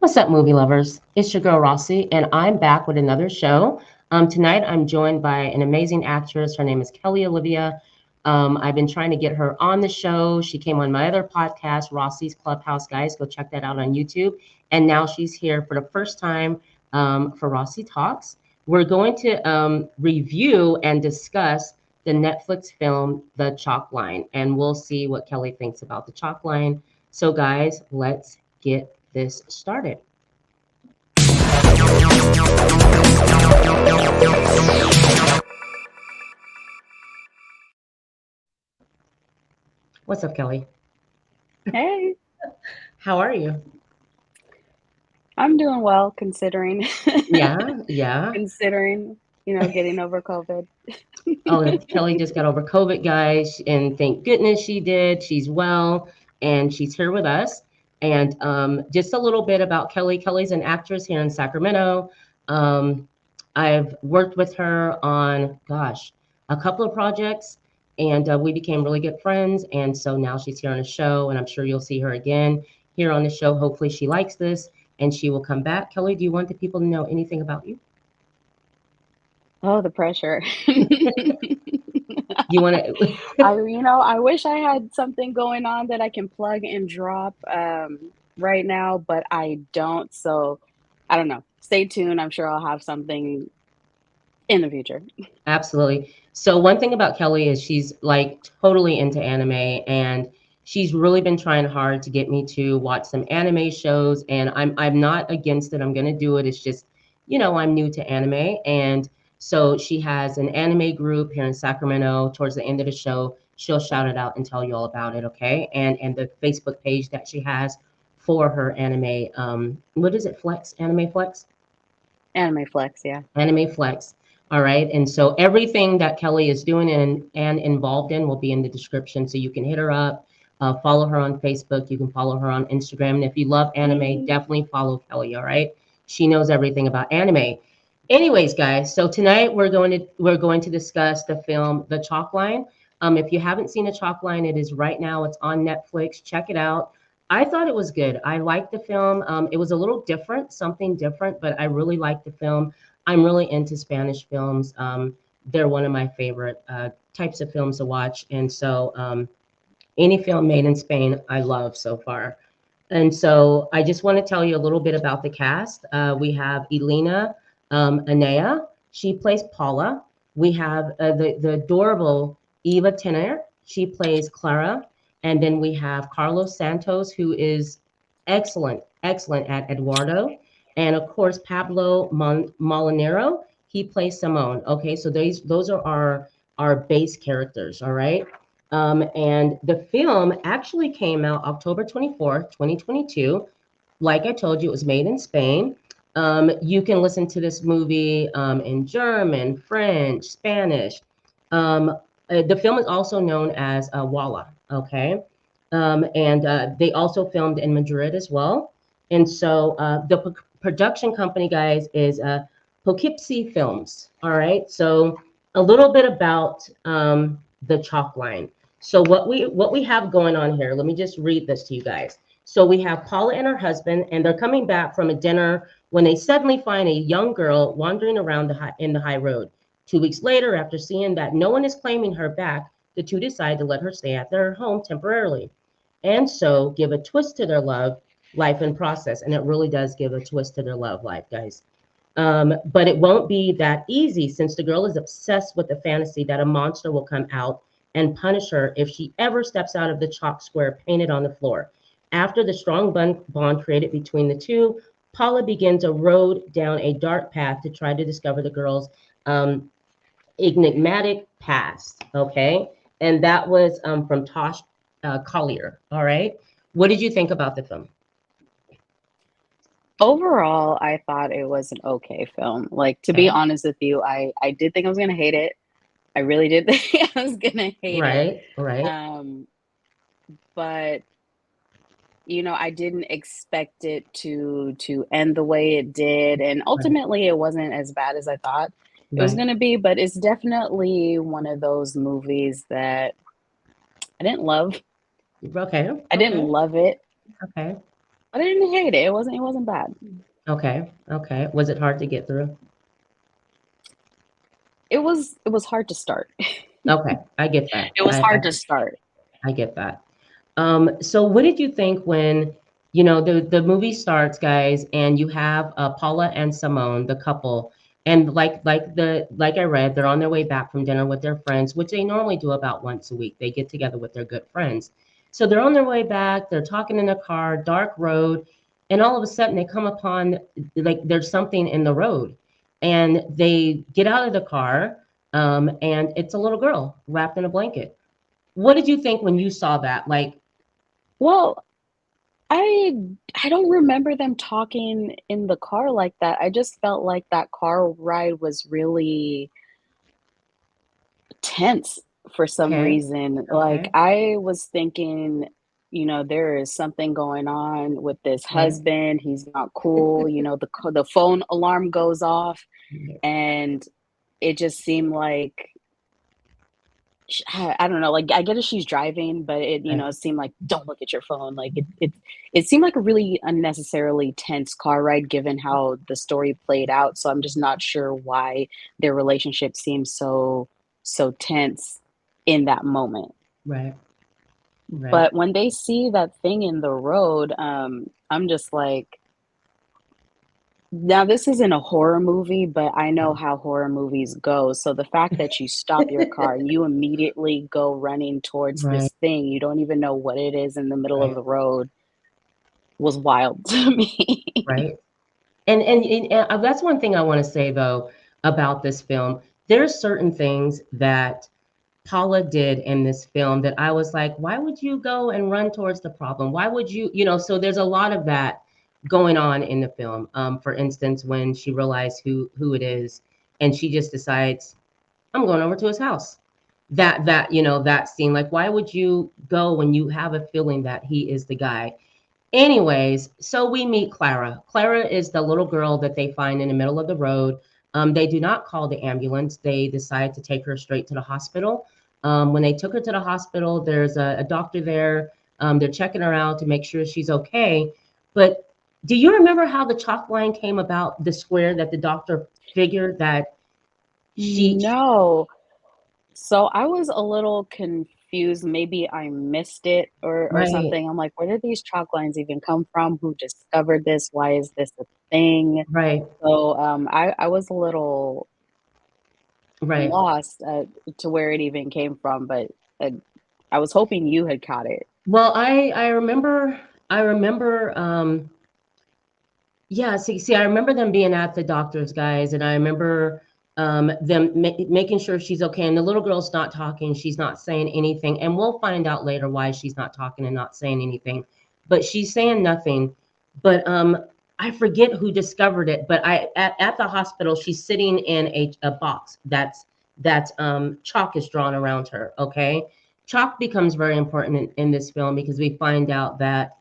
What's up, movie lovers? It's your girl Rossie, and I'm back with another show. Tonight, I'm joined by an amazing actress. Her name is Kelly Yolivia. I've been trying to get her on the show. She came on my other podcast, Rossie's Clubhouse. Guys, go check that out on YouTube. And now she's here for the first time for Rossie Talks. We're going to review and discuss the Netflix film, The Chalk Line, and we'll see what Kelly thinks about the chalk line. So, guys, let's get this started. What's up, Kelly? Hey, How are you? I'm doing well considering Yeah. considering, getting over COVID. Oh, Kelly just got over COVID, guys, and thank goodness she did. She's well, and she's here with us. And just a little bit about Kelly. Kelly's an actress here in Sacramento. Um, I've worked with her on, gosh, a couple of projects, and we became really good friends. And so now she's here on the show, and I'm sure you'll see her again here on the show. Hopefully, she likes this, and she will come back. Kelly, do you want the people to know anything about you? Oh, the pressure. You want to? I wish I had something going on that I can plug and drop right now, but I don't. So I don't know. Stay tuned. I'm sure I'll have something in the future. Absolutely. So one thing about Kelly is she's like totally into anime, and she's really been trying hard to get me to watch some anime shows, and I'm not against it. I'm gonna do it. It's just, I'm new to anime, and so she has an anime group here in Sacramento. Towards the end of the show, she'll shout it out and tell you all about it, okay? And the Facebook page that she has for her anime, what is it? Flex, Anime Flex? Anime flex, yeah. Anime Flex. All right. And so everything that Kelly is doing and involved in will be in the description. So you can hit her up, follow her on Facebook. You can follow her on Instagram. And if you love anime, definitely follow Kelly. All right. She knows everything about anime. Anyways, guys, so tonight we're going to discuss the film The Chalk Line. If you haven't seen The Chalk Line, it is right now. It's on Netflix. Check it out. I thought it was good. I liked the film. It was a little different, something different, but I really liked the film. I'm really into Spanish films. They're one of my favorite types of films to watch. And so any film made in Spain, I love so far. And so I just want to tell you a little bit about the cast. We have Elena Anea. She plays Paula. We have the adorable Eva Tenner. She plays Clara. And then we have Carlos Santos, who is excellent at Eduardo. And of course, Pablo Molinero, he plays Simone. Okay, so those are our base characters, all right? And the film actually came out October 24th, 2022. Like I told you, it was made in Spain. You can listen to this movie in German, French, Spanish. The film is also known as Walla, okay? And they also filmed in Madrid as well. And so the production company, guys, is Poughkeepsie Films, all right? So a little bit about the chalk line. So what we have going on here, let me just read this to you guys. So we have Paula and her husband, and they're coming back from a dinner when they suddenly find a young girl wandering around in the high road. 2 weeks later, after seeing that no one is claiming her back, the two decide to let her stay at their home temporarily, and so give a twist to their love life and process. And it really does give a twist to their love life, guys. But it won't be that easy since the girl is obsessed with the fantasy that a monster will come out and punish her if she ever steps out of the chalk square painted on the floor. After the strong bond created between the two, Paula begins a road down a dark path to try to discover the girl's enigmatic past. Okay. And that was from Tosh Collier. All right. What did you think about the film? Overall, I thought it was an okay film. Like, to be Okay. honest with you, I did think I was gonna hate it. I really did think I was gonna hate it. Right. Um, but I didn't expect it to end the way it did, and Right. ultimately it wasn't as bad as I thought it was Right. gonna be, but it's definitely one of those movies that I didn't love. Okay. I didn't Okay. love it. Okay. But I didn't hate it. It wasn't bad. Okay. Okay. Was it hard to get through? It was hard to start. Okay. I get that. It was hard to start. I get that. So what did you think when, the movie starts, guys, and you have Paula and Simone, the couple, and like I read, they're on their way back from dinner with their friends, which they normally do about once a week. They get together with their good friends. So they're on their way back, they're talking in the car, dark road, and all of a sudden they come upon like there's something in the road. And they get out of the car, and it's a little girl wrapped in a blanket. What did you think when you saw that? Like, Well, I I don't remember them talking in the car like that. I just felt like that car ride was really tense for some okay, reason. Like, okay, I was thinking, there is something going on with this right. husband. He's not cool. The phone alarm goes off, Yeah, and it just seemed like I don't know. Like, I get it, she's driving, but right, it seemed like don't look at your phone. Like it seemed like a really unnecessarily tense car ride given how the story played out. So I'm just not sure why their relationship seems so tense in that moment. right, right, But when they see that thing in the road, I'm just like, now this isn't a horror movie, but I know how horror movies go. So the fact that you stop your car and you immediately go running towards right, this thing, you don't even know what it is in the middle of right, the road, was wild to me. right. And that's one thing I want to say though about this film. There's certain things that Paula did in this film that I was like, why would you go and run towards the problem? Why would so there's a lot of that going on in the film. For instance, when she realized who it is, and she just decides, I'm going over to his house. That scene, like, why would you go when you have a feeling that he is the guy? Anyways, so we meet Clara. Clara is the little girl that they find in the middle of the road. They do not call the ambulance. They decide to take her straight to the hospital. When they took her to the hospital, there's a doctor there. They're checking her out to make sure she's okay. But do you remember how the chalk line came about, the square that the doctor figured that she, No. So I was a little confused. Maybe I missed it or right, something. I'm like, where did these chalk lines even come from? Who discovered this? Why is this a thing? right, So I was a little right. lost to where it even came from, but uh, I was hoping you had caught it. Well, I remember yeah, see, I remember them being at the doctor's, guys, and I remember them making sure she's okay. And the little girl's not talking, she's not saying anything, and we'll find out later why she's not talking and not saying anything. But she's saying nothing. But I forget who discovered it. But at the hospital, she's sitting in a box that's chalk is drawn around her. Okay, chalk becomes very important in this film because we find out that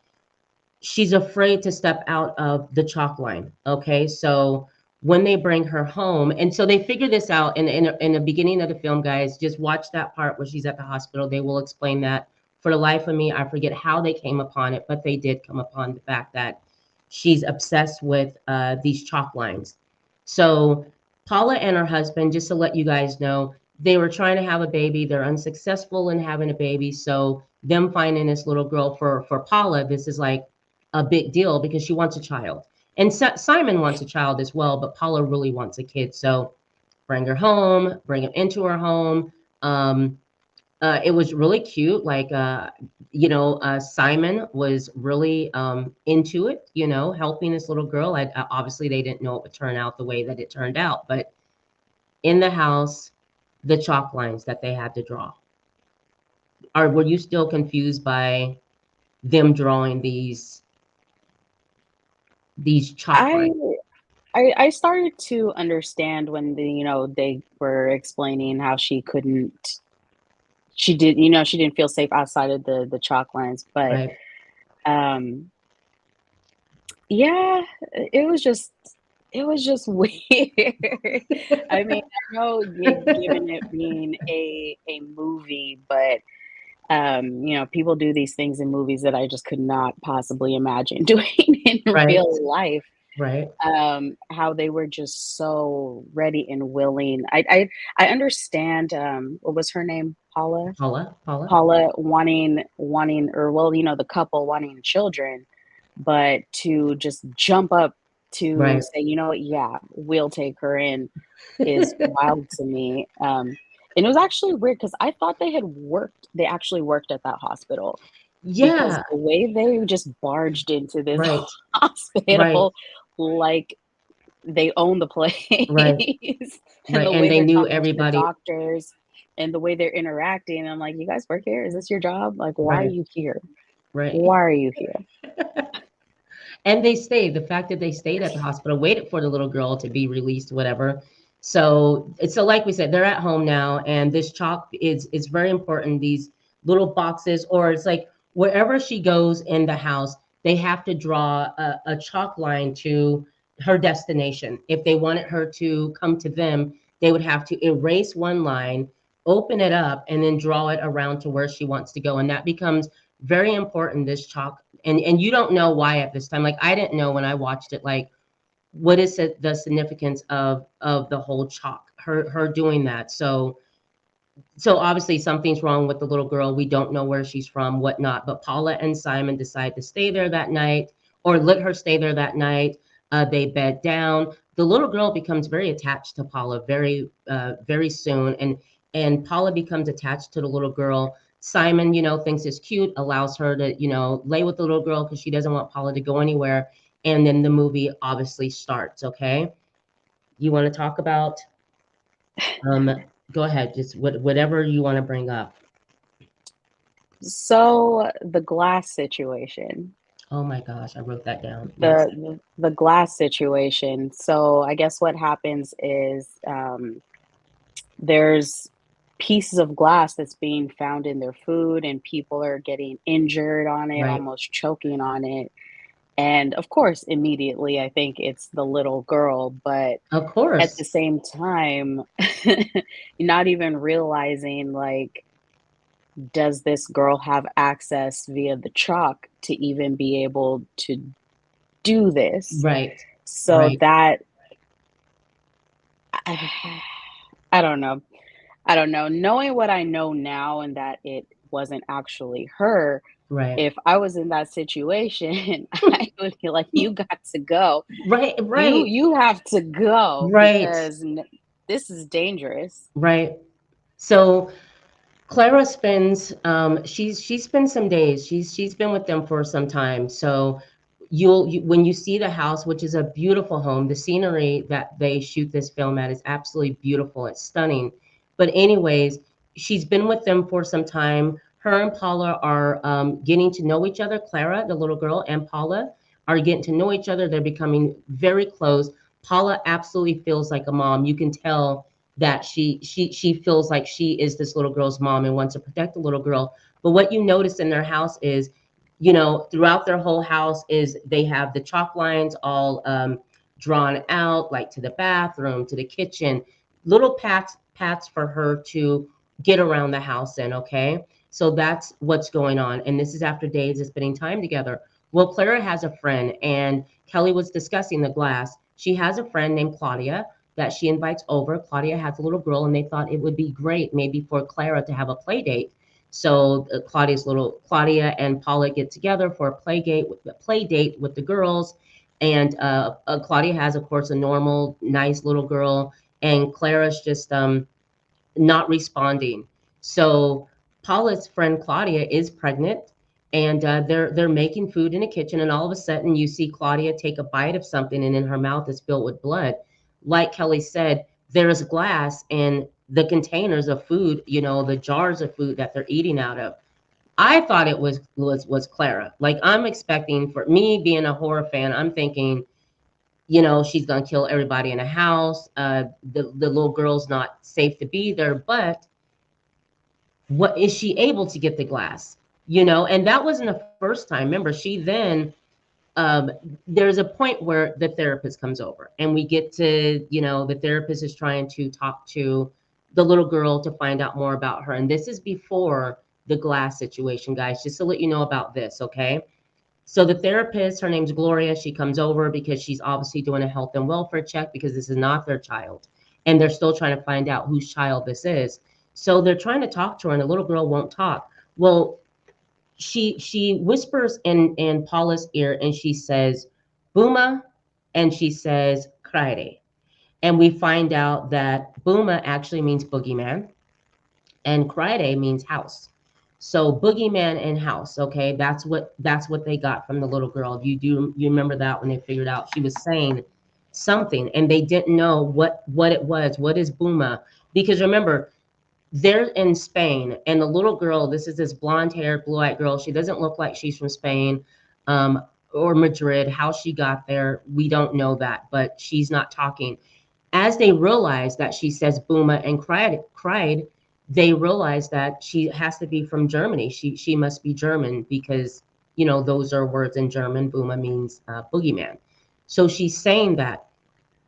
she's afraid to step out of the chalk line. Okay, so when they bring her home, and so they figure this out in the beginning of the film, guys. Just watch that part where she's at the hospital. They will explain that. For the life of me, I forget how they came upon it, but they did come upon the fact that she's obsessed with these chalk lines. So Paula and her husband, just to let you guys know, they were trying to have a baby. They're unsuccessful in having a baby. So them finding this little girl for Paula, this is like a big deal because she wants a child. And Simon wants a child as well, but Paula really wants a kid. So bring her home, bring him into her home. Um, it was really cute. Like, Simon was really into it, helping this little girl. Obviously, they didn't know it would turn out the way that it turned out, but in the house, the chalk lines that they had to draw. Were you still confused by them drawing these chalk I lines? I started to understand when they were explaining how she didn't feel safe outside of the chalk lines, but Right. um yeah, it was just weird. I mean, I know given it being a movie, but People do these things in movies that I just could not possibly imagine doing in Right, real life. right. How they were just so ready and willing. I understand. What was her name? Paula. Paula. Paula wanting, or well, the couple wanting children, but to just jump up to Right. say, you know what, yeah, we'll take her in is wild to me. And it was actually weird because I thought they actually worked at that hospital because Yeah. the way they just barged into this Right. Right. hospital like they own the place, Right. and Right. the And way they they're knew talking to the everybody. doctors and the way they're interacting. I'm like, you guys work here? Is this your job? Like, why are Right. you here? Right. Why are you here? And they stayed. The fact that they stayed at the hospital, waited for the little girl to be released, whatever. So like we said, they're at home now, and this chalk is very important. These little boxes, or it's like wherever she goes in the house, they have to draw a chalk line to her destination. If they wanted her to come to them, they would have to erase one line, open it up, and then draw it around to where she wants to go. And that becomes very important, this chalk. And you don't know why at this time. Like I didn't know when I watched it, like what is the significance of the whole chalk, her doing that. So obviously something's wrong with the little girl. We don't know where she's from, whatnot. But Paula and Simon decide to stay there that night, or let her stay there that night. They bed down. The little girl becomes very attached to Paula very soon, and Paula becomes attached to the little girl. Simon, thinks it's cute, allows her to, lay with the little girl because she doesn't want Paula to go anywhere. And then the movie obviously starts. Okay, you want to talk about? Go ahead, just whatever you want to bring up. So the glass situation, Oh my gosh, I wrote that down. Yes. the glass situation. So I guess what happens is there's pieces of glass that's being found in their food, and people are getting injured on it, Right. almost choking on it. And of course, immediately, I think it's the little girl, but Of at the course. same time, not even realizing, like, does this girl have access via the chalk to even be able to do this? Right. So Right. that, I don't know. I don't know. Knowing what I know now and that it wasn't actually her, Right. if I was in that situation, I would be like, "You got to go. Right. You Right. you have to go Right. because this is dangerous." Right. So Clara spends she spends some days. She's been with them for some time. So when you see the house, which is a beautiful home, the scenery that they shoot this film at is absolutely beautiful. It's stunning. But anyways, she's been with them for some time. Her and Paula are getting to know each other. Clara, the little girl, and Paula are getting to know each other. They're becoming very close. Paula absolutely feels like a mom. You can tell that she feels like she is this little girl's mom and wants to protect the little girl. But what you notice in their house is, throughout their whole house is they have the chalk lines all drawn out, like to the bathroom, to the kitchen, little paths for her to get around the house in. Okay, so that's what's going on, and this is after days of spending time together. Well, Clara has a friend, and Kelly was discussing the glass. She has a friend named Claudia that she invites over. Claudia has a little girl, and they thought it would be great maybe for Clara to have a play date. So Claudia and Paula get together for a play date with the girls, and Claudia has, of course, a normal, nice little girl, and Clara's just not responding. So Paula's friend Claudia is pregnant, and they're making food in the kitchen, and all of a sudden you see Claudia take a bite of something, and in her mouth is filled with blood. Like Kelly said, there is glass in the containers of food, the jars of food that they're eating out of. I thought it was Clara. Like I'm expecting, for me being a horror fan, I'm thinking, she's gonna kill everybody in the house. The little girl's not safe to be there, but what is she able to get the glass? And that wasn't the first time. Remember, she then um, there's a point where the therapist comes over, and we get to, the therapist is trying to talk to the little girl to find out more about her. And this is before the glass situation, guys, just to let you know about this, okay? So the therapist, her name's Gloria, she comes over because she's obviously doing a health and welfare check because this is not their child. And they're still trying to find out whose child this is. So they're trying to talk to her and the little girl won't talk. Well, she whispers in Paula's ear and she says, Booma, and she says, Kraide. And we find out that Booma actually means boogeyman and Kraide means house. So boogeyman and house, okay, that's what they got from the little girl. You remember that when they figured out she was saying something and they didn't know what it was. What is Booma? Because remember, they're in Spain, and the little girl, this is this blonde-haired, blue-eyed girl. She doesn't look like she's from Spain, or Madrid. How she got there, we don't know that, but she's not talking. As they realize that she says Booma and cried, they realize that she has to be from Germany. She must be German because those are words in German. Booma means boogeyman. So she's saying that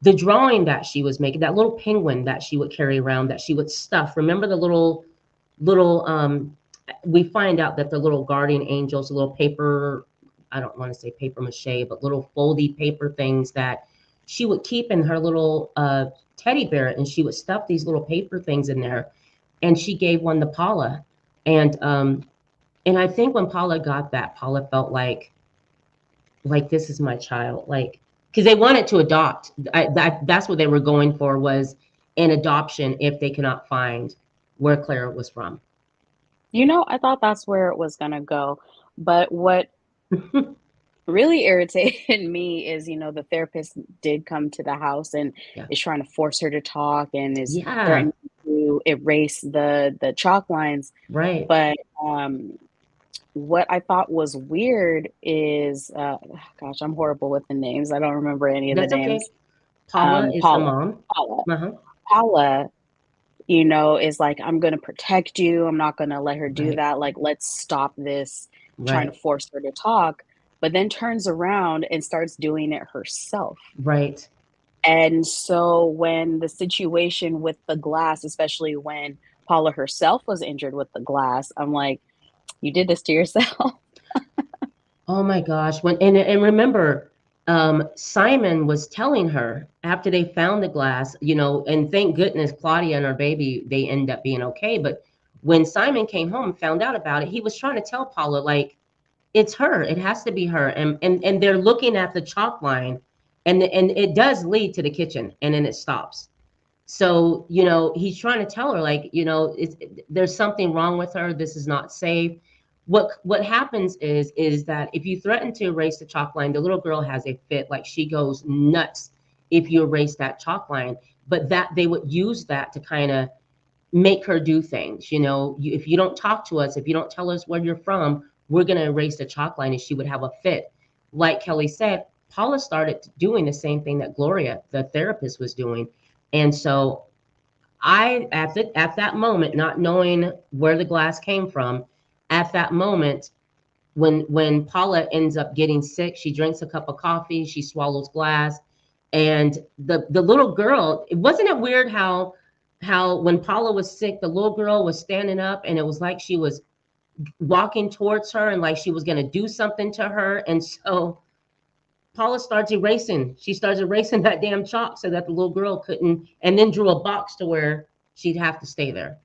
the drawing that she was making, that little penguin that she would carry around, that she would stuff. Remember the little we find out that the little guardian angels, the little paper, I don't want to say paper mache, but little foldy paper things that she would keep in her little teddy bear, and she would stuff these little paper things in there. And she gave one to Paula. And I think when Paula got that, Paula felt like this is my child, like because they wanted to adopt. That's what they were going for, was an adoption if they cannot find where Clara was from. I thought that's where it was gonna go. But what really irritated me is, the therapist did come to the house and Yeah. is trying to force her to talk and is Yeah. threatening to erase the chalk lines. Right. But what I thought was weird is, gosh, I'm horrible with the names. I don't remember any of the That's okay. names. Paula is the Paula, mom. Paula, Uh-huh. Paula, is like, I'm going to protect you. I'm not going to let her do Right. that. Like, let's stop this, trying to Right. force her to talk, but then turns around and starts doing it herself. Right. And so when the situation with the glass, especially when Paula herself was injured with the glass, I'm like, you did this to yourself. Oh my gosh. And remember, Simon was telling her after they found the glass, and thank goodness Claudia and her baby, they end up being okay. But when Simon came home and found out about it, he was trying to tell Paula, like, it's her. It has to be her. And they're looking at the chalk line, and it does lead to the kitchen, and then it stops. So, he's trying to tell her, like, there's something wrong with her. This is not safe. What happens is that if you threaten to erase the chalk line, the little girl has a fit, like she goes nuts if you erase that chalk line. But that they would use that to kind of make her do things. If you don't talk to us, if you don't tell us where you're from, we're going to erase the chalk line, and she would have a fit. Like Kelly said, Paula started doing the same thing that Gloria, the therapist, was doing. And so at that moment, not knowing where the glass came from, at that moment, when Paula ends up getting sick, she drinks a cup of coffee, she swallows glass, and the little girl, wasn't it weird how when Paula was sick, the little girl was standing up and it was like she was walking towards her and like she was going to do something to her. And so Paula starts erasing. She starts erasing that damn chalk so that the little girl couldn't, and then drew a box to where she'd have to stay there.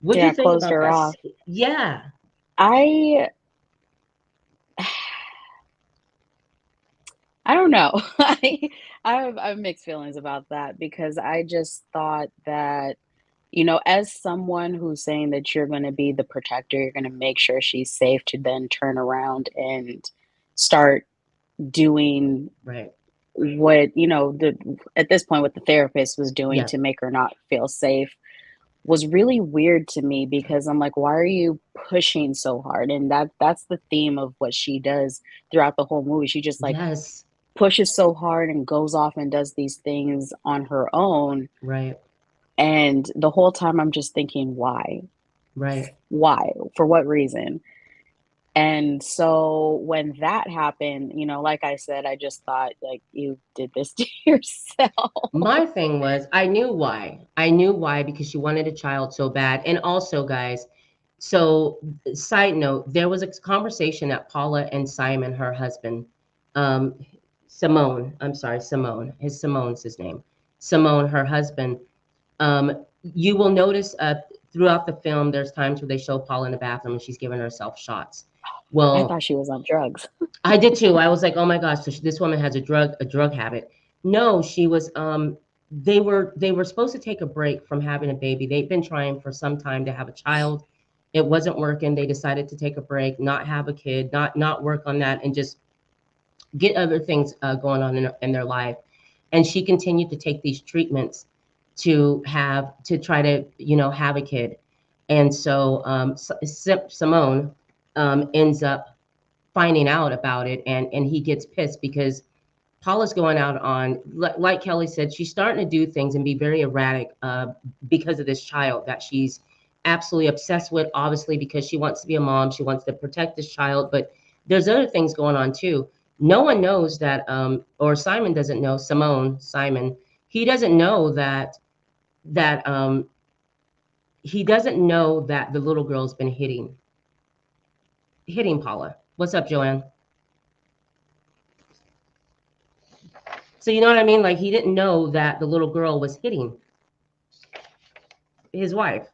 What do you Yeah, think closed about her that? off. Yeah. I I don't know. I have mixed feelings about that because I just thought that, as someone who's saying that you're going to be the protector, you're going to make sure she's safe, to then turn around and start doing Right. what, at this point, what the therapist was doing Yeah. to make her not feel safe was really weird to me, because I'm like, why are you pushing so hard? And that's the theme of what she does throughout the whole movie. She just like Yes. pushes so hard and goes off and does these things on her own. Right. And the whole time I'm just thinking, why? Right. Why? For what reason? And so when that happened, like I said, I just thought, like, you did this to yourself. My thing was, I knew why. I knew why because she wanted a child so bad. And also, guys, So, side note, there was a conversation that Paula and Simon, her husband, um, Simone, I'm sorry, Simone, Simone's his name. Simone, her husband, you will notice throughout the film, there's times where they show Paula in the bathroom and she's giving herself shots. I Well, thought she was on drugs. I did too. I was like, oh my gosh, so this woman has a drug habit. No, she was. They were supposed to take a break from having a baby. They've been trying for some time to have a child. It wasn't working. They decided to take a break, not have a kid, not work on that, and just get other things going on in their life. And she continued to take these treatments to try to have a kid. And so Simone ends up finding out about it, and he gets pissed because Paula's going out on, like Kelly said, she's starting to do things and be very erratic because of this child that she's absolutely obsessed with, obviously, because she wants to be a mom. She wants to protect this child. But there's other things going on too. No one knows that, or Simon doesn't know, Simon, he doesn't know that he doesn't know that the little girl's been hitting Paula. What's up, Joanne? So you know what I mean? Like he didn't know that the little girl was hitting his wife.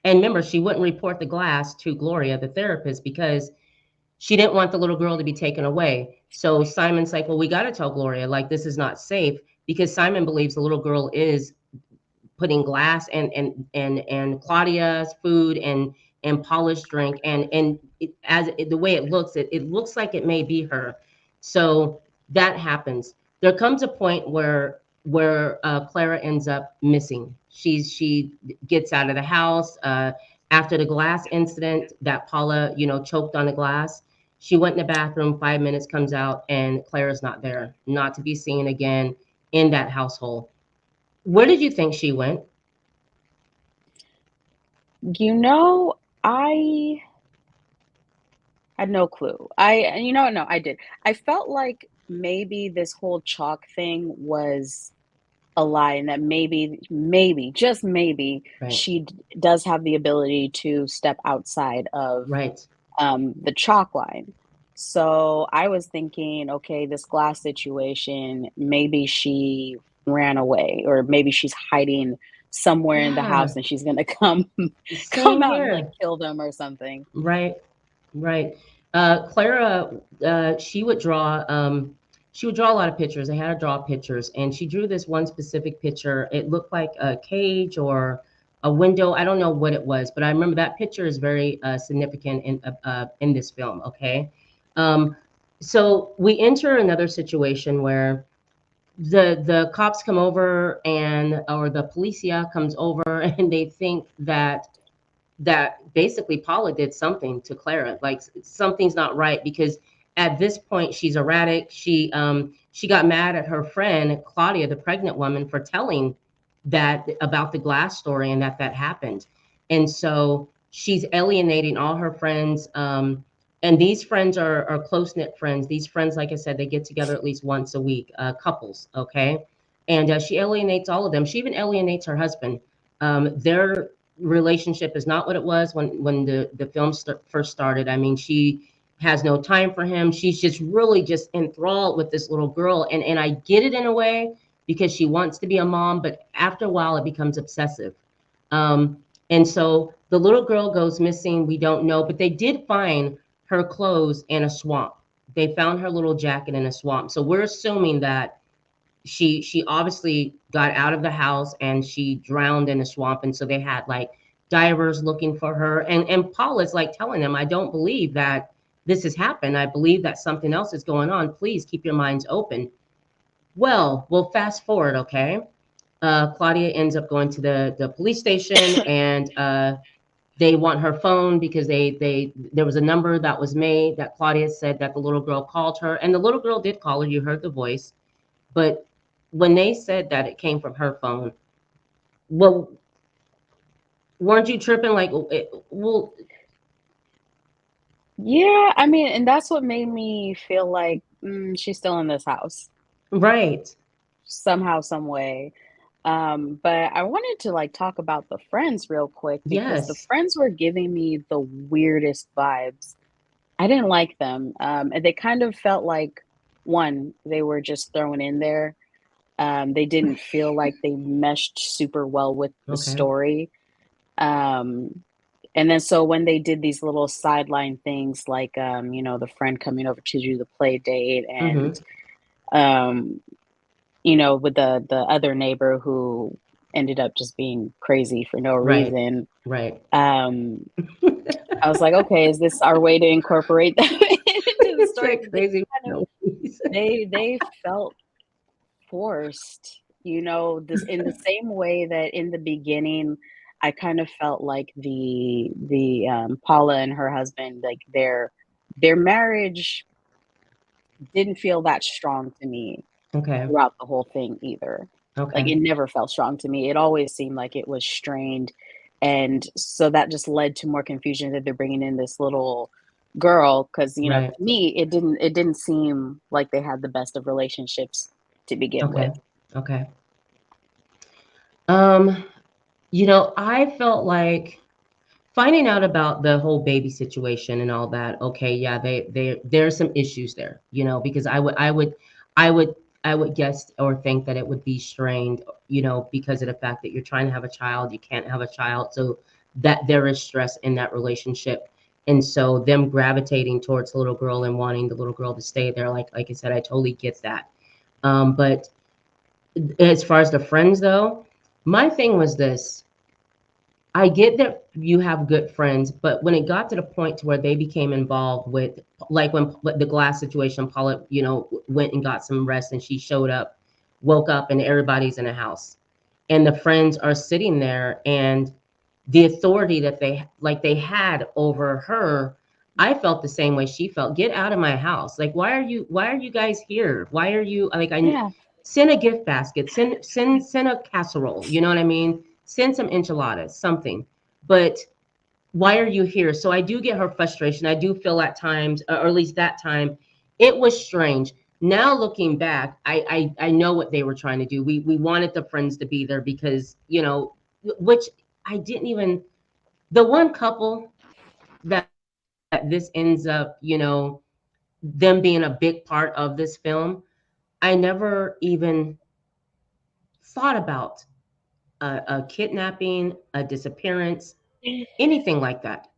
And remember, she wouldn't report the glass to Gloria, the therapist, because she didn't want the little girl to be taken away. So Simon's like, well, we got to tell Gloria, like, this is not safe, because Simon believes the little girl is putting glass and Claudia's food and Paula's drink. And the way it looks, it looks like it may be her. So that happens. There comes a point where Clara ends up missing. She gets out of the house after the glass incident that Paula, choked on the glass. She went in the bathroom, 5 minutes, comes out, and Clara's not there, not to be seen again in that household. Where did you think she went? You know, I had no clue. No, I did. I felt like maybe this whole chalk thing was a lie, and that maybe, just maybe, Right, does have the ability to step outside of right. the chalk line. So I was thinking, okay, this glass situation, maybe she ran away, or maybe she's hiding somewhere in the Yeah, house and she's gonna come same come out and like here. kill them or something. Right, right. Clara, she would draw a lot of pictures. I had her draw pictures, and she drew this one specific picture. It looked like a cage or a window. I don't know what it was, but I remember that picture is very significant in this film. Okay, um, so we enter another situation where the cops come over, and or the policia comes over, and they think that basically Paula did something to Clara. Like something's not right, because at this point she's erratic. She got mad at her friend Claudia, the pregnant woman, for telling that about the glass story and that happened. And so she's alienating all her friends. And these friends are close knit friends. These friends, like I said, they get together at least once a week, couples. Okay. And she alienates all of them. She even alienates her husband. Their relationship is not what it was when the film first started. I mean, she has no time for him. She's just really just enthralled with this little girl, and I get it in a way because she wants to be a mom, but after a while it becomes obsessive. Um, and so the little girl goes missing. We don't know, but they did find her clothes in a swamp. They found her little jacket in a swamp. So we're assuming that she obviously got out of the house and she drowned in a swamp, and so they had like divers looking for her, and Paul is like telling them, I don't believe that this has happened. I believe that something else is going on. Please keep your minds open. Well, we'll fast forward. Okay, Claudia ends up going to the police station, and they want her phone because they there was a number that was made that Claudia said that the little girl called her, and the little girl did call her. You heard the voice. But when they said that it came from her phone, well, weren't you tripping? Like, well, Yeah, I mean, and that's what made me feel like she's still in this house right, somehow, some way. But I wanted to like talk about the friends real quick because the Yes. friends were giving me the weirdest vibes. I didn't like them. And they kind of felt like one, they were just thrown in there. They didn't feel like they meshed super well with the Okay. story. Um, and then so when they did these little sideline things like the friend coming over to do the play date and Mm-hmm. um, with the other neighbor who ended up just being crazy for no Right. reason. Right. Um, I was like, okay, is this our way to incorporate that into the story? Get Because they crazy. kind of No, please. they felt forced, this in the same way that in the beginning, I kind of felt like the Paula and her husband, like their marriage didn't feel that strong to me Okay. throughout the whole thing either. Like, Okay. it never felt strong to me. It always seemed like it was strained, and so that just led to more confusion that they're bringing in this little girl. Because Right. to me, it didn't seem like they had the best of relationships to begin Okay. with. Okay. Um, I felt like finding out about the whole baby situation and all that. Okay, yeah, there's some issues there, because I would I would guess or think that it would be strained, because of the fact that you're trying to have a child, you can't have a child, so that there is stress in that relationship. And so them gravitating towards the little girl and wanting the little girl to stay there, like I said, I totally get that. But as far as the friends though, my thing was this. I get that you have good friends, but when it got to the point to where they became involved with, like when the glass situation, Paula, went and got some rest and she showed up, woke up and everybody's in the house. And the friends are sitting there and the authority that they had over her, I felt the same way she felt. Get out of my house. Like, why are you guys here? Why are you like I Yeah. send a gift basket, send a casserole, you know what I mean? Send some enchiladas, something. But why are you here? So I do get her frustration. I do feel at times, or at least that time, it was strange. Now looking back, I know what they were trying to do. We wanted the friends to be there because, which I didn't even, the one couple that this ends up, them being a big part of this film, I never even thought about a kidnapping, a disappearance, anything like that.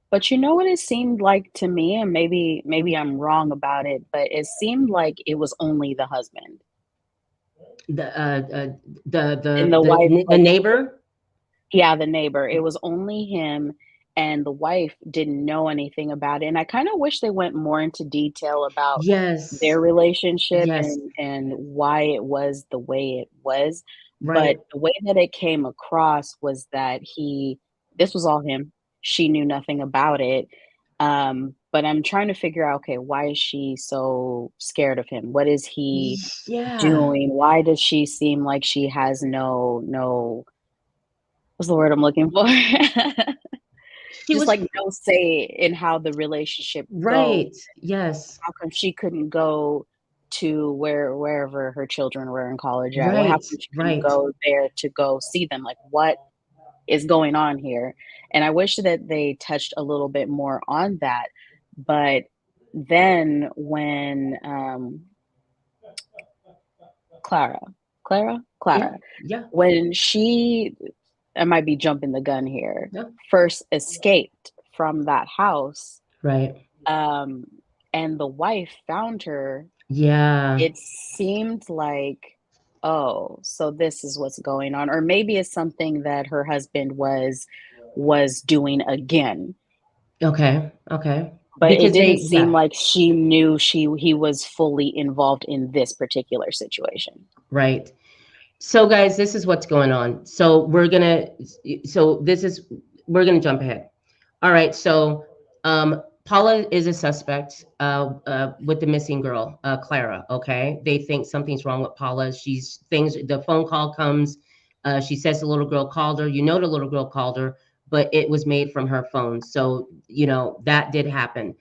But you know what it seemed like to me, and maybe I'm wrong about it, but it seemed like it was only the husband. The the And the the wife, the like, neighbor. yeah, the neighbor. It was only him, and the wife didn't know anything about it. And I kind of wish they went more into detail about Yes, their relationship yes, and why it was the way it was. But right. the way that it came across was that this was all him. She knew nothing about it. But I'm trying to figure out, okay, why is she so scared of him? What is he Yeah, doing? Why does she seem like she has no what's the word I'm looking for? she Just was like no say in how the relationship goes. right. Yes, How come she couldn't go to wherever her children were in college at? What right, happened she couldn't right. go there to go see them? Like, what is going on here? And I wish that they touched a little bit more on that. But then when Clara, Clara, Yeah, Clara, yeah, when she, I might be jumping the gun here, yeah. first escaped from that house, Right. um, and the wife found her, Yeah. it seemed like, oh, so this is what's going on. Or maybe it's something that her husband was doing again. Okay. Okay. But it Because didn't they, seem yeah. like she knew he was fully involved in this particular situation. Right. So, guys, this is what's going on. So we're gonna jump ahead. All right. So, Paula is a suspect with the missing girl, Clara. Okay. They think something's wrong with Paula. The phone call comes. She says the little girl called her. The little girl called her, but it was made from her phone. So, that did happen.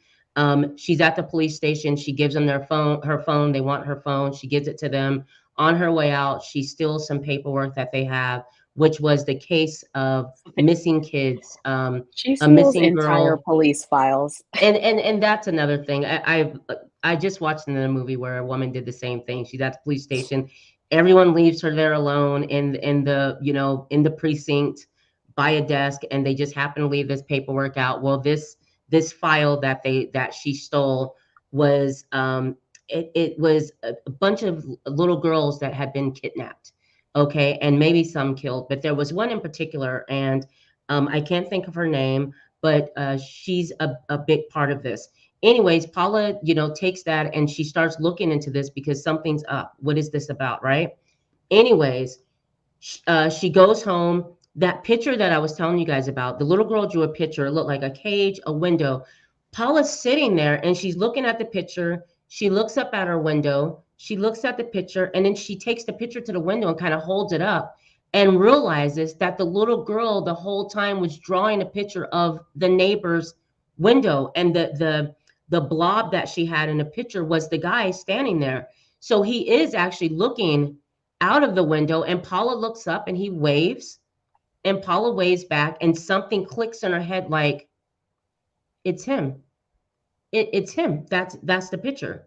She's at the police station. She gives them her phone. They want her phone. She gives it to them. On her way out, she steals some paperwork that they have, which was the case of missing kids, She a steals missing entire girl. police files. And that's another thing. I just watched another movie where a woman did the same thing. She's at the police station. Everyone leaves her there alone in the in the precinct by a desk, and they just happen to leave this paperwork out. Well, this file that she stole was it was a bunch of little girls that had been kidnapped, okay, and maybe some killed, but there was one in particular, and I can't think of her name, but she's a big part of this. Anyways, Paula, takes that and she starts looking into this because something's up. What is this about, right? Anyways, she goes home. That picture that I was telling you guys about, the little girl drew a picture. It looked like a cage, a window. Paula's sitting there and she's looking at the picture. She looks up at her window. She looks at the picture and then she takes the picture to the window and kind of holds it up and realizes that the little girl the whole time was drawing a picture of the neighbor's window, and the blob that she had in the picture was the guy standing there. So he is actually looking out of the window, and Paula looks up and he waves, and Paula waves back, and something clicks in her head like, it's him. It's him. That's the picture.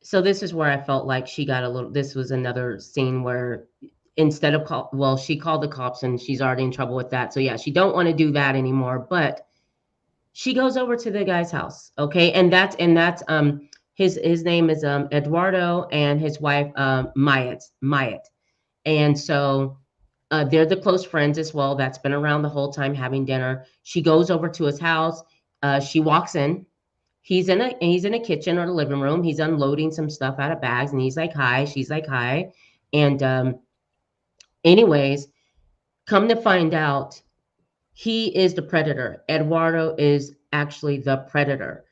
So this is where I felt like she got a little, this was another scene where instead of she called the cops and she's already in trouble with that. So yeah, she don't want to do that anymore, but she goes over to the guy's house. Okay. And that's his name is Eduardo, and his wife Mayat. And so they're the close friends as well. That's been around the whole time having dinner. She goes over to his house. She walks in. He's in a kitchen or the living room. He's unloading some stuff out of bags, and he's like, "Hi." She's like, "Hi." And anyways, come to find out, he is the predator. Eduardo is actually the predator.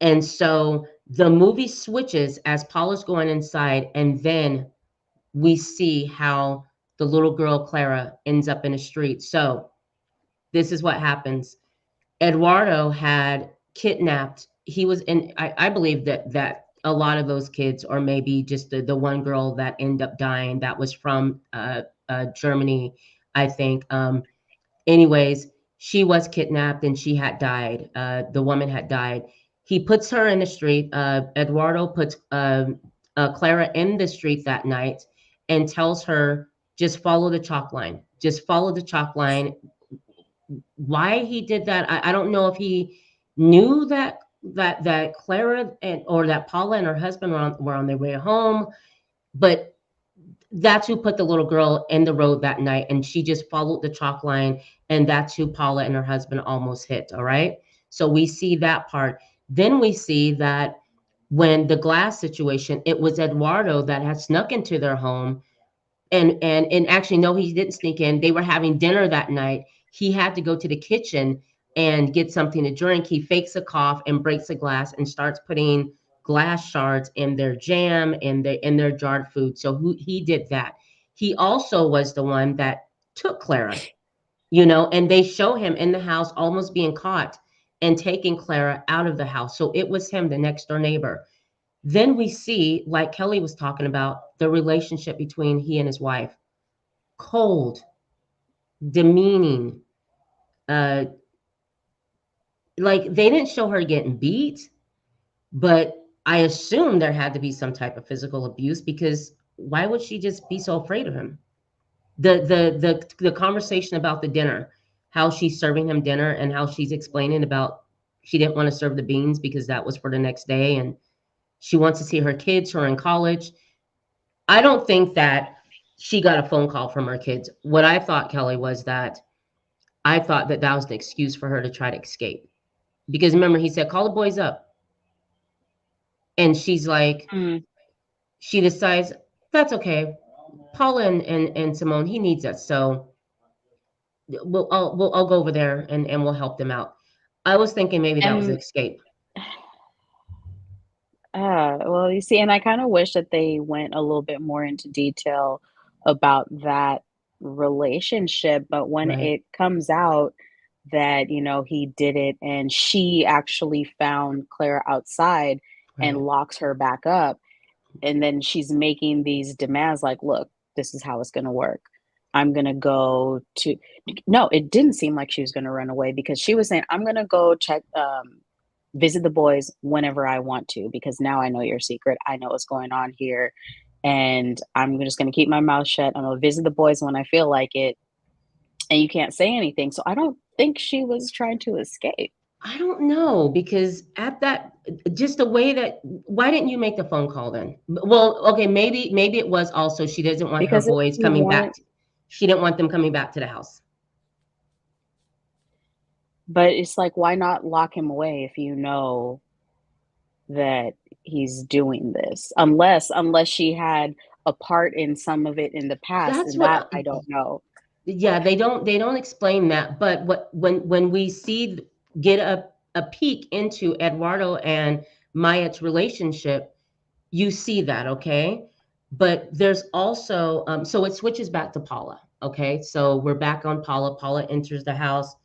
And so the movie switches as Paula's going inside, and then we see how the little girl Clara ends up in the street. So this is what happens. Eduardo had kidnapped. He was in. I believe that a lot of those kids, or maybe just the one girl that ended up dying, that was from Germany, I think. Anyways, she was kidnapped and she had died. The woman had died. He puts her in the street. Eduardo puts Clara in the street that night and tells her, just follow the chalk line. Just follow the chalk line. Why he did that, I don't know if he knew that Clara or that Paula and her husband were on their way home, but that's who put the little girl in the road that night, and she just followed the chalk line, and that's who Paula and her husband almost hit. All right, so we see that part. Then we see that when the glass situation, it was Eduardo that had snuck into their home, and actually no, he didn't sneak in. They were having dinner that night. He had to go to the kitchen and get something to drink. He fakes a cough and breaks a glass and starts putting glass shards in their jam and in their jarred food. So he did that. He also was the one that took Clara, and they show him in the house almost being caught and taking Clara out of the house. So it was him, the next door neighbor. Then we see, like Kelly was talking about, the relationship between he and his wife. Cold, demeaning. Uh, like they didn't show her getting beat, but I assume there had to be some type of physical abuse, because why would she just be so afraid of him? The conversation about the dinner, how she's serving him dinner and how she's explaining about she didn't want to serve the beans because that was for the next day, and she wants to see her kids who are in college. I don't think that she got a phone call from her kids. What I thought, Kelly, was that I thought that was the excuse for her to try to escape. Because remember, he said, call the boys up. And she's like, Mm. she decides, that's okay. Paula and Simone, he needs us. So I'll go over there and we'll help them out. I was thinking maybe that was an And escape. well, you see, and I kind of wish that they went a little bit more into detail about that relationship. But when Right, it comes out that, he did it and she actually found Claire outside and right, locks her back up, And then she's making these demands like, look, this is how it's going to work. I'm going to go to, no, it didn't seem like she was going to run away because she was saying, I'm going to go check, visit the boys whenever I want to, because now I know your secret. I know what's going on here. And I'm just going to keep my mouth shut. I'm going to visit the boys when I feel like it. And you can't say anything. So I don't think she was trying to escape. I don't know because at that, just the way that, why didn't you make the phone call then? Well, okay, maybe it was also she doesn't want her Because if boys you coming want, back. She didn't want them coming back to the house. but it's like, why not lock him away if you know that he's doing this? Unless she had a part in some of it in the past, That's and what that I don't know. yeah, they don't explain that, but what when we see get a peek into Eduardo and Maya's relationship, you see that, okay? But there's also so it switches back to Paula, okay? So we're back on Paula. Paula enters the house.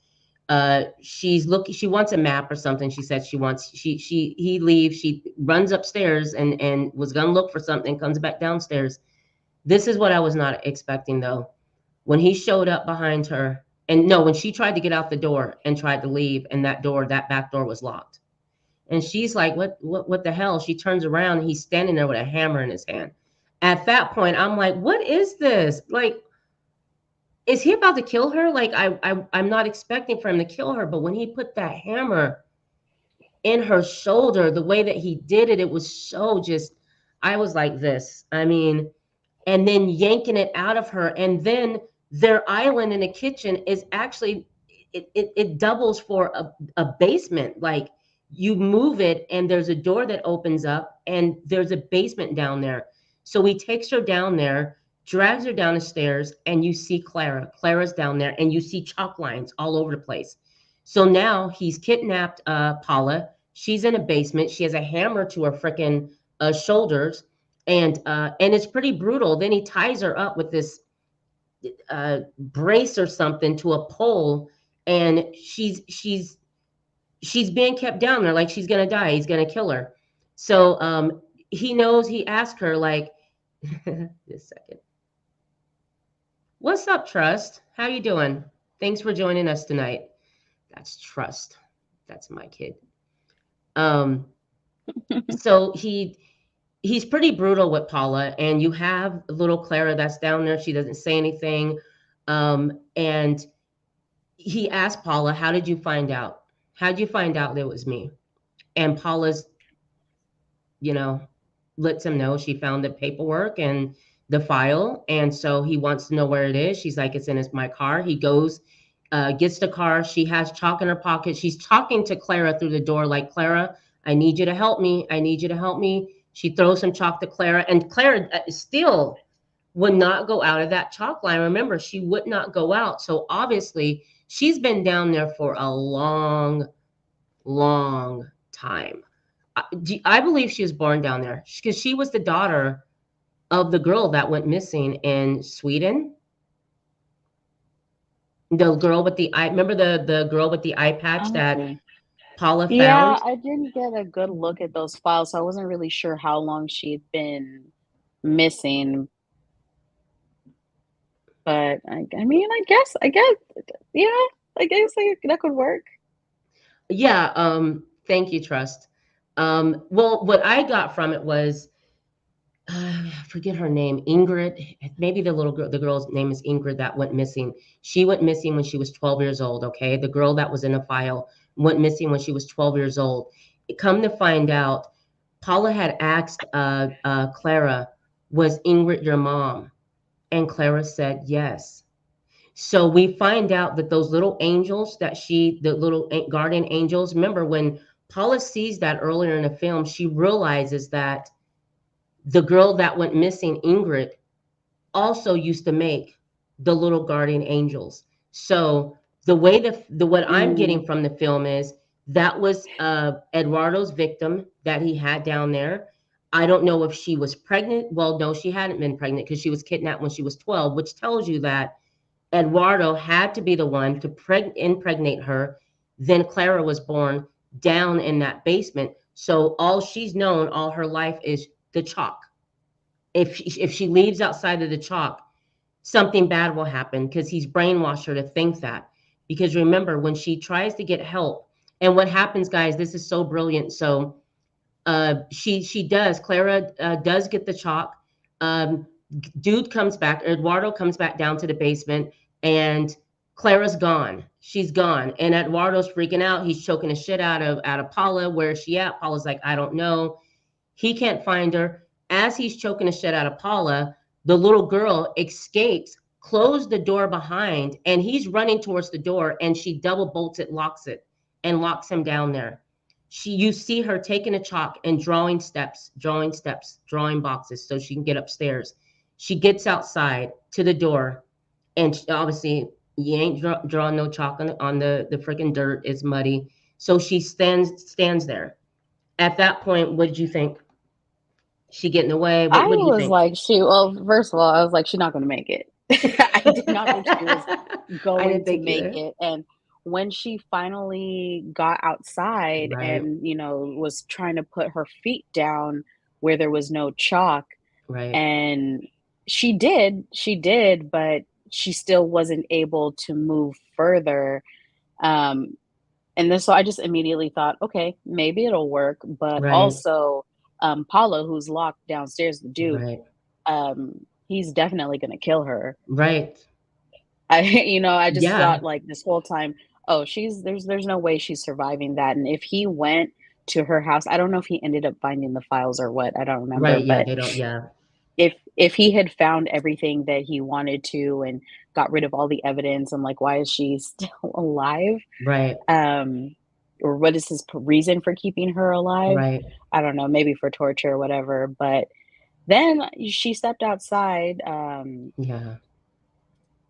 She's looking, she wants a map or something. She said she wants, he leaves, she runs upstairs and was gonna look for something, comes back downstairs. This is what I was not expecting though. When he showed up behind her, and no, when she tried to get out the door and tried to leave, and that back door was locked. And she's like, what the hell? She turns around and he's standing there with a hammer in his hand. At that point, I'm like, what is this? Like, is he about to kill her? Like, I'm not expecting for him to kill her, but when he put that hammer in her shoulder, the way that he did it, it was so just, I was like this. I mean, and then yanking it out of her. And then their island in the kitchen is actually, it doubles for a basement. Like you move it and there's a door that opens up and there's a basement down there. So he takes her down there, drags her down the stairs, and you see Clara. Clara's down there and you see chalk lines all over the place. So now he's kidnapped Paula. She's in a basement. She has a hammer to her freaking shoulders, and it's pretty brutal. Then he ties her up with this brace or something to a pole, and she's being kept down there like she's gonna die. He's gonna kill her. So he knows. He asked her like, this second. What's up, Trust? How you doing? Thanks for joining us tonight. That's Trust. That's my kid. So he's pretty brutal with Paula, and you have little Clara that's down there. She doesn't say anything. And he asked Paula, how did you find out? How did you find out that it was me? And Paula's, you know, lets him know she found the paperwork and the file. And so he wants to know where it is. She's like, it's in my car. He goes, gets the car. She has chalk in her pocket. She's talking to Clara through the door, like, Clara, I need you to help me. I need you to help me. She throws some chalk to Clara, and Clara still would not go out of that chalk line. Remember, she would not go out. So obviously, she's been down there for a long, long time. I believe she was born down there because she was the daughter of the girl that went missing in Sweden. The girl with the eye, remember the girl with the eye patch that Okay. Paula Yeah, found? I didn't get a good look at those files, so I wasn't really sure how long she'd been missing. But I mean, I guess, yeah, that could work. Yeah, thank you, Trust. Well, what I got from it was, I forget her name, Ingrid. Maybe the little girl, the girl's name is Ingrid that went missing. She went missing when she was 12 years old. Okay, the girl that was in a file went missing when she was 12 years old. Come to find out, Paula had asked Clara, "Was Ingrid your mom?" And Clara said yes. So we find out that those little angels that the little guardian angels, remember when Paula sees that earlier in the film, she realizes that the girl that went missing, Ingrid, also used to make the little guardian angels. So the way the what I'm Mm, getting from the film is that was Eduardo's victim that he had down there. I don't know if she was pregnant. Well, no, she hadn't been pregnant because she was kidnapped when she was 12, which tells you that Eduardo had to be the one to impregnate her. Then Clara was born down in that basement. So all she's known all her life is the chalk. if she leaves outside of the chalk, something bad will happen because he's brainwashed her to think that. Because remember, when she tries to get help, and what happens, guys, this is so brilliant. So Clara does get the chalk. Um, dude comes back, Eduardo comes back down to the basement, and Clara's gone. She's gone. And Eduardo's freaking out. He's choking the shit out of Paula. Where's she at? Paula's like, I don't know. He can't find her. As he's choking the shit out of Paula, the little girl escapes, closed the door behind, and he's running towards the door, and she double bolts it, locks it, and locks him down there. You see her taking a chalk and drawing steps, drawing boxes so she can get upstairs. She gets outside to the door, and obviously you ain't drawing no chalk on the freaking dirt. It's muddy. So she stands there. At that point, what did you think? She getting away? What I do you was think? like, well, first of all, I was like, she's not going to make it. I did not think she was I didn't going to think make either. it. And when she finally got outside Right, and, was trying to put her feet down where there was no chalk, right, and she did, but she still wasn't able to move further. Um, and then so I just immediately thought, okay, maybe it'll work. But right, also, Paula, who's locked downstairs, the dude, right, he's definitely gonna kill her. right. I just Yeah, thought like this whole time, oh, there's no way she's surviving that. And if he went to her house, I don't know if he ended up finding the files or what, I don't remember, right. Yeah, but they don't. Yeah, if he had found everything that he wanted to and got rid of all the evidence, I'm like, why is she still alive? right, Um, or what is his reason for keeping her alive? right. I don't know, maybe for torture or whatever. But then she stepped outside. Yeah,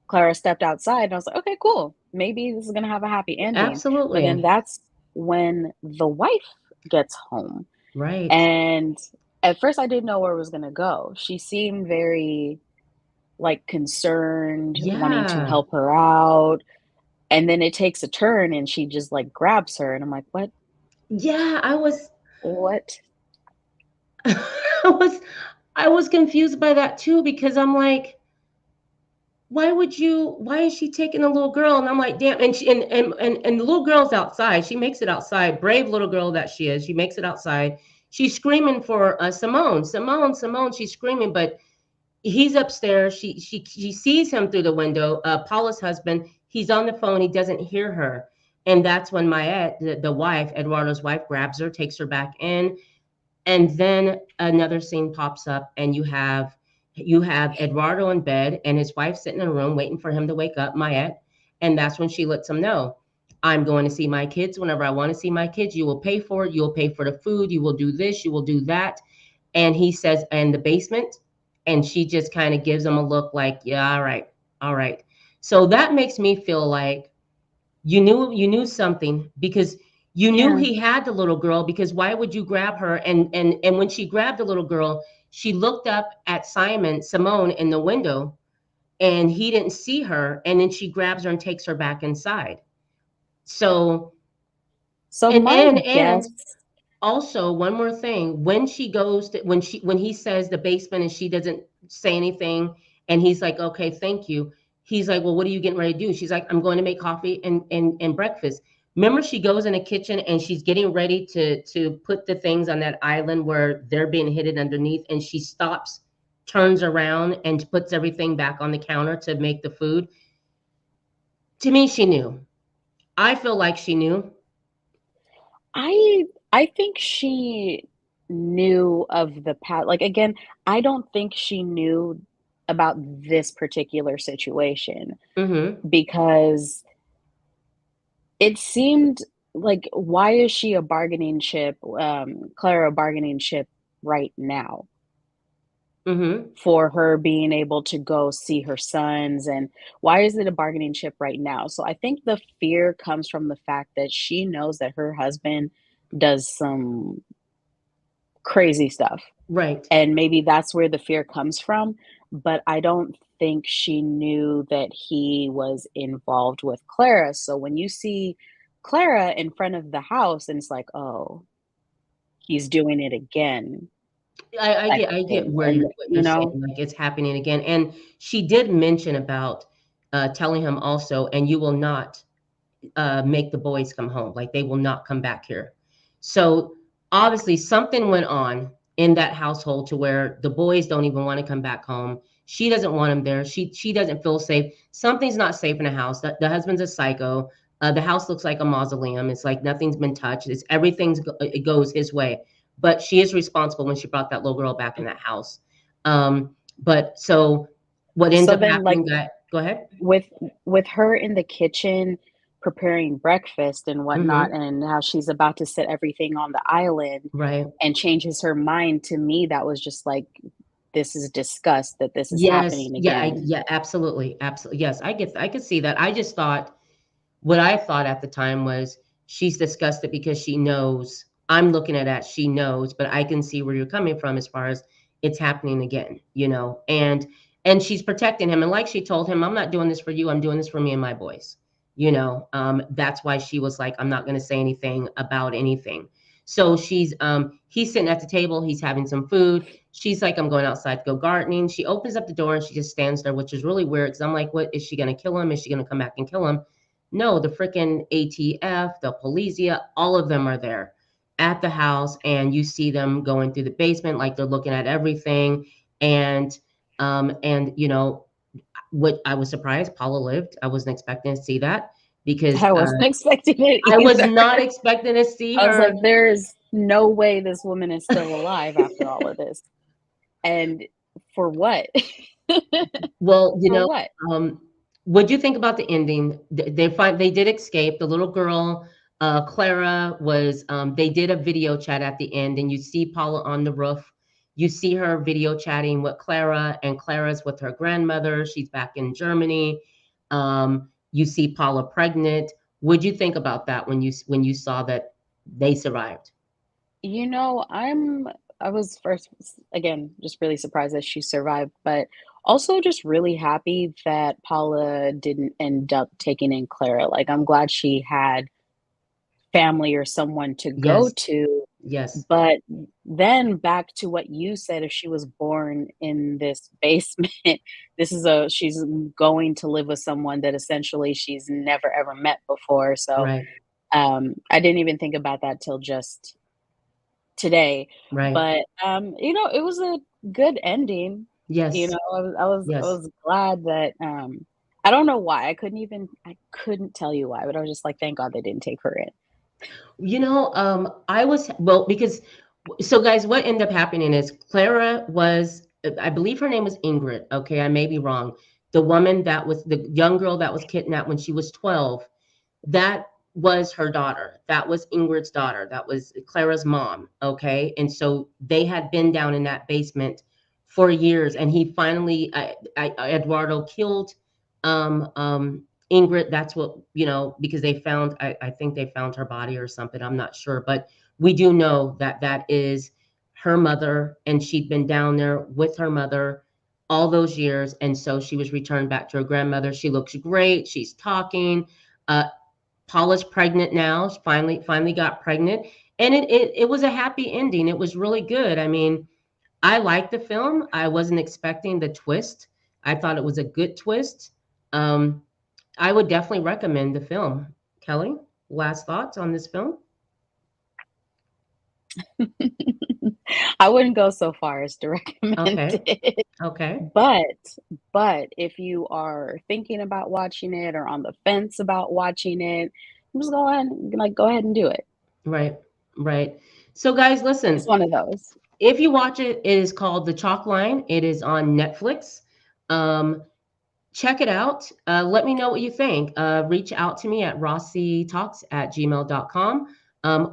Clara stepped outside, and I was like, okay, cool. Maybe this is gonna have a happy ending. But then absolutely. that's when the wife gets home. Right. And at first I didn't know where it was gonna go. She seemed very like concerned, wanting to Yeah, help her out. And then it takes a turn and she just like grabs her. And I'm like, what? yeah. I was, What? I was, I was confused by that too because I'm like, why would you? Why is she taking a little girl? And I'm like, damn. And the little girl's outside. She makes it outside. Brave little girl that she is. She makes it outside. She's screaming for Simone, Simone, Simone. She's screaming, but he's upstairs. She sees him through the window. Paula's husband. He's on the phone. He doesn't hear her, and that's when Mayette, the wife, Eduardo's wife, grabs her, takes her back in, and then another scene pops up, and you have Eduardo in bed and his wife sitting in a room waiting for him to wake up, Mayette, and that's when she lets him know, I'm going to see my kids whenever I want to see my kids. You will pay for it. You will pay for the food. You will do this. You will do that. And he says, in the basement. And she just kind of gives him a look like, yeah, all right, all right. So that makes me feel like you knew something because you knew Yeah. he had the little girl, because why would you grab her? And when she grabbed the little girl, she looked up at Simone in the window, and he didn't see her, and then she grabs her and takes her back inside. So So and my and guess, and also, one more thing. When he says the basement and she doesn't say anything, and he's like, okay, thank you. He's like, well, what are you getting ready to do? She's like, I'm going to make coffee and breakfast. Remember, she goes in the kitchen and she's getting ready to put the things on that island where they're being hidden underneath, and she stops, turns around, and puts everything back on the counter to make the food. To me, she knew. I feel like she knew. I I think she knew of the past. Like again, I don't think she knew about this particular situation Mm-hmm. because it seemed like, why is she a bargaining chip, Clara a bargaining chip right now Mm-hmm. for her being able to go see her sons? And why is it a bargaining chip right now? So I think the fear comes from the fact that she knows that her husband does some crazy stuff. Right. And maybe that's where the fear comes from. But I don't think she knew that he was involved with Clara. So when you see Clara in front of the house and it's like, oh, he's doing it again. I get where And what you're you saying, know, like, it's happening again, and she did mention about, telling him also, "And you will not, make the boys come home, like, they will not come back here." So, obviously, something went on in that household to where the boys don't even wanna come back home. She doesn't want them there. She doesn't feel safe. Something's not safe in the house. The husband's a psycho. The house looks like a mausoleum. It's like nothing's been touched. It's everything's it goes his way. But she is responsible when she brought that little girl back in that house. But so what ends so up then like happening that go ahead. with her in the kitchen preparing breakfast and whatnot, Mhm. and how she's about to set everything on the island Right. and changes her mind, to me that was just like, this is disgust that this is Yes. happening Yeah, again. yeah, absolutely, absolutely. Yes, I could see that. I just thought what I thought at the time was she's disgusted because she knows I'm looking at that, she knows, but I can see where you're coming from as far as it's happening again, and she's protecting him. And like she told him, I'm not doing this for you, I'm doing this for me and my boys. That's why she was like, I'm not going to say anything about anything. So he's sitting at the table, he's having some food. She's like, I'm going outside to go gardening. She opens up the door and she just stands there, which is really weird because I'm like, what is she going to kill him? Is she going to come back and kill him? No, the freaking ATF, the Policia, all of them are there at the house, and you see them going through the basement like they're looking at everything. And what I was surprised Paula lived. I wasn't expecting to see that because I wasn't expecting it I was either. not expecting to see I was her. like, there's no way this woman is still alive after all of this. And for what? Well, For what? um, what'd you think about the ending? They did escape. The little girl, Clara, was they did a video chat at the end, and you see Paula on the roof. You see her video chatting with Clara, and Clara's with her grandmother. She's back in Germany. You see Paula pregnant. What'd you think about that when you saw that they survived? You know, I was first, again, just really surprised that she survived, but also just really happy that Paula didn't end up taking in Clara. Like, I'm glad she had family or someone to go Yes, to. yes, But then back to what you said, if she was born in this basement, she's going to live with someone that essentially she's never ever met before. So right, I didn't even think about that till just today. right. But it was a good ending. Yes, I yes. was glad that I don't know why. I couldn't tell you why, but I was just like, thank God they didn't take her in. I was well because so guys, what ended up happening is Clara was, I believe her name was Ingrid. Okay, I may be wrong. The woman that was the young girl that was kidnapped when she was 12, that was her daughter. That was Ingrid's daughter. That was Clara's mom. Okay, and so they had been down in that basement for years, and he finally, Eduardo killed Ingrid. That's what, because they found, I think they found her body or something. I'm not sure, but we do know that that is her mother, and she'd been down there with her mother all those years. And so she was returned back to her grandmother. She looks great. She's talking. Uh, Paula's pregnant now. She finally got pregnant. And it was a happy ending. It was really good. I mean, I liked the film. I wasn't expecting the twist. I thought it was a good twist. Um, I would definitely recommend the film. Kelly, last thoughts on this film? I wouldn't go so far as to recommend Okay. it. Okay. But if you are thinking about watching it or on the fence about watching it, just go ahead and do it. Right. Right. So guys, It's listen, one of those. if you watch it, it is called The Chalk Line. It is on Netflix. Um, check it out. Let me know what you think. Reach out to me at rossietalks@gmail.com,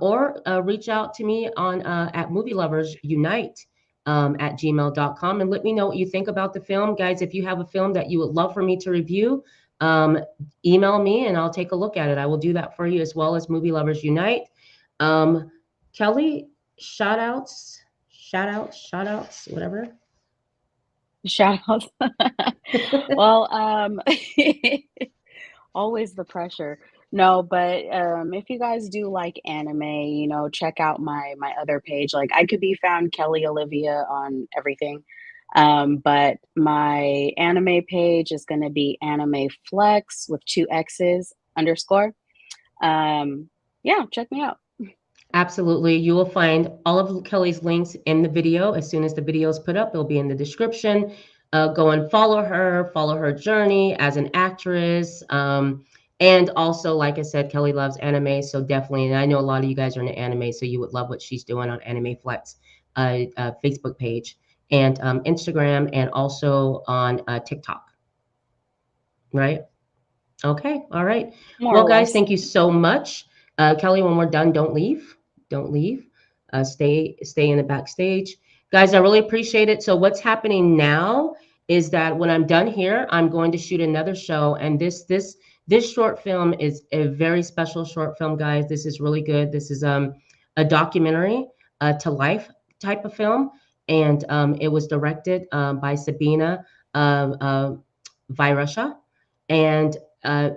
or reach out to me on at movieloversunite at gmail.com, and let me know what you think about the film. Guys, if you have a film that you would love for me to review, um, email me and I'll take a look at it. I will do that for you as well as Movie Lovers Unite. Um, Kelly, shout outs, whatever. Shout out. Well, always the pressure. No, but, if you guys do like anime, you know, check out my other page. Like, I could be found Kelly Olivia on everything, but my anime page is gonna be Anime Flex with 2 X's underscore. Yeah, check me out. Absolutely. You will find all of Kelly's links in the video. As soon as the video is put up, it'll be in the description. Go and follow her journey as an actress. And also, like I said, Kelly loves anime. So definitely, and I know a lot of you guys are into anime, so you would love what she's doing on Anime Flex Facebook page and Instagram, and also on TikTok, right? Okay, all right. More Well, or guys, less. thank you so much. Kelly, when we're done, don't leave. Don't leave. Stay in the backstage. Guys, I really appreciate it. So what's happening now is that when I'm done here, I'm going to shoot another show. And this short film is a very special short film, guys. This is really good. This is a documentary to life type of film. And it was directed by Sabina Virusha. And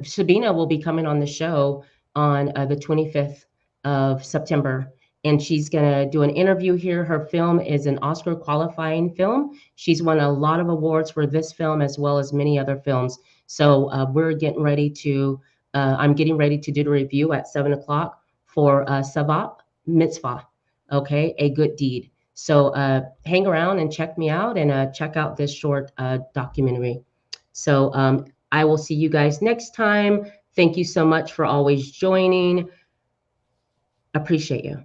Sabina will be coming on the show on the 25th of September, and she's going to do an interview here. Her film is an Oscar qualifying film. She's won a lot of awards for this film as well as many other films. So I'm getting ready to do the review at 7 o'clock for Savat Mitzvah, okay, a good deed. So hang around and check me out and check out this short documentary. So I will see you guys next time. Thank you so much for always joining. Appreciate you.